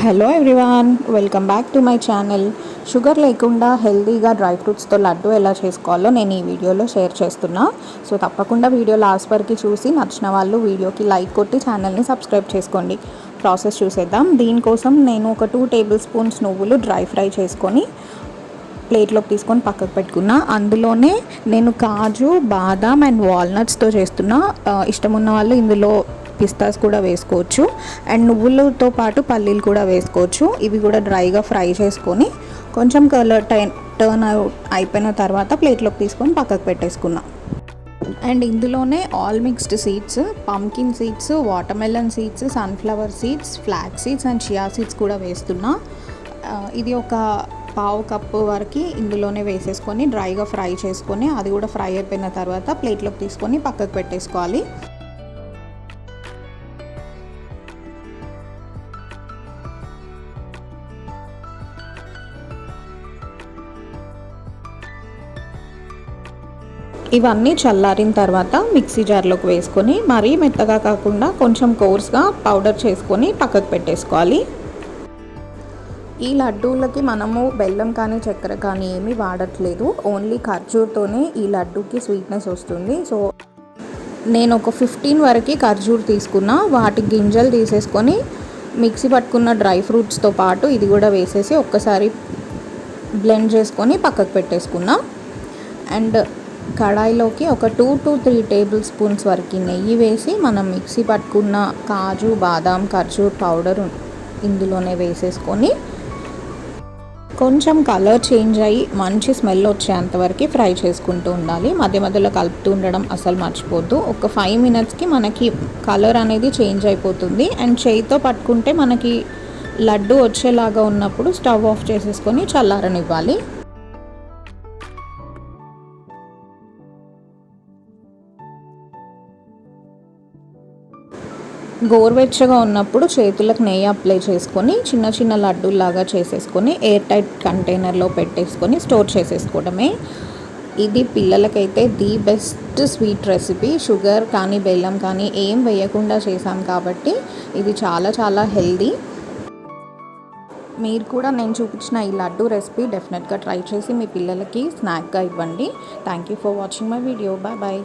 Hello everyone, welcome back to my channel. Sugar లేకుండా హెల్తీగా dry ఫ్రూట్స్తో laddu ఎలా చేసుకోవాలో నేను ఈ వీడియోలో షేర్ చేస్తున్నా. సో తప్పకుండా వీడియో లాస్ట్ వరకు చూసి నచ్చిన వాళ్ళు వీడియోకి లైక్ కొట్టి ఛానల్ని సబ్స్క్రైబ్ చేసుకోండి. ప్రాసెస్ చూసేద్దాం. దీనికోసం నేను ఒక 2 టేబుల్ స్పూన్స్ నువ్వులు డ్రై ఫ్రై చేసుకొని ప్లేట్లోకి తీసుకొని పక్కకు పెట్టుకున్నా. అందులోనే నేను కాజు, బాదాం అండ్ వాల్నట్స్తో చేస్తున్నా. ఇష్టం ఉన్న వాళ్ళు ఇందులో పిస్తాస్ కూడా వేసుకోవచ్చు అండ్ నువ్వులతో పాటు పల్లీలు కూడా వేసుకోవచ్చు. ఇవి కూడా డ్రైగా ఫ్రై చేసుకొని కొంచెం కలర్ టర్న్ అయిపోయిన తర్వాత ప్లేట్లోకి తీసుకొని పక్కకు పెట్టేసుకున్నా. అండ్ ఇందులోనే all mixed seeds, pumpkin seeds, watermelon seeds, sunflower seeds, flax seeds and chia seeds కూడా వేస్తున్నా. ఇది ఒక పావు కప్పు వరకు ఇందులోనే వేసేసుకొని డ్రైగా ఫ్రై చేసుకొని అది కూడా ఫ్రై అయిపోయిన తర్వాత ప్లేట్లోకి తీసుకొని పక్కకు పెట్టేసుకోవాలి. ఇవన్నీ చల్లారిన తర్వాత మిక్సీ జార్లోకి వేసుకొని మరీ మెత్తగా కాకుండా కొంచెం కోర్స్గా పౌడర్ చేసుకొని పక్కకు పెట్టేసుకోవాలి. ఈ లడ్డూలకి మనము బెల్లం కానీ చక్కెర కానీ ఏమీ వాడట్లేదు, ఓన్లీ ఖర్జూర్తోనే ఈ లడ్డూకి స్వీట్నెస్ వస్తుంది. సో నేను ఒక 15 వరకు ఖర్జూర్ తీసుకున్నా. వాటి గింజలు తీసేసుకొని మిక్సీ పట్టుకున్న డ్రై ఫ్రూట్స్తో పాటు ఇది కూడా వేసేసి ఒక్కసారి బ్లెండ్ చేసుకొని పక్కకు పెట్టేసుకున్నా. అండ్ కడాయిలోకి ఒక 2 to 3 టేబుల్ స్పూన్స్ వరకు నెయ్యి వేసి మనం మిక్సీ పట్టుకున్న కాజు, బాదాం, ఖర్జూర్ పౌడర్ ఇందులోనే వేసేసుకొని కొంచెం కలర్ చేంజ్ అయ్యి మంచి స్మెల్ వచ్చేంతవరకు ఫ్రై చేసుకుంటూ ఉండాలి. మధ్య మధ్యలో కలుపుతూ ఉండడం అసలు మర్చిపోద్దు. ఒక 5 minutesకి మనకి కలర్ అనేది చేంజ్ అయిపోతుంది. అండ్ చేయితో పట్టుకుంటే మనకి లడ్డు వచ్చేలాగా ఉన్నప్పుడు స్టవ్ ఆఫ్ చేసేసుకొని చల్లారనివ్వాలి. గోరువెచ్చగా ఉన్నప్పుడు చేతులకు నెయ్యి అప్లై చేసుకొని చిన్న చిన్న లడ్డూలాగా చేసేసుకొని ఎయిర్ టైట్ కంటైనర్లో పెట్టేసుకొని స్టోర్ చేసేసుకోవడమే. ఇది పిల్లలకైతే the best sweet recipe. Sugar కానీ బెల్లం కానీ ఏం వేయకుండా చేసాం కాబట్టి ఇది చాలా చాలా హెల్దీ. మీరు కూడా నేను చూపించిన ఈ లడ్డు రెసిపీ డెఫినెట్గా ట్రై చేసి మీ పిల్లలకి స్నాక్గా ఇవ్వండి. Thank you for watching my video. Bye bye.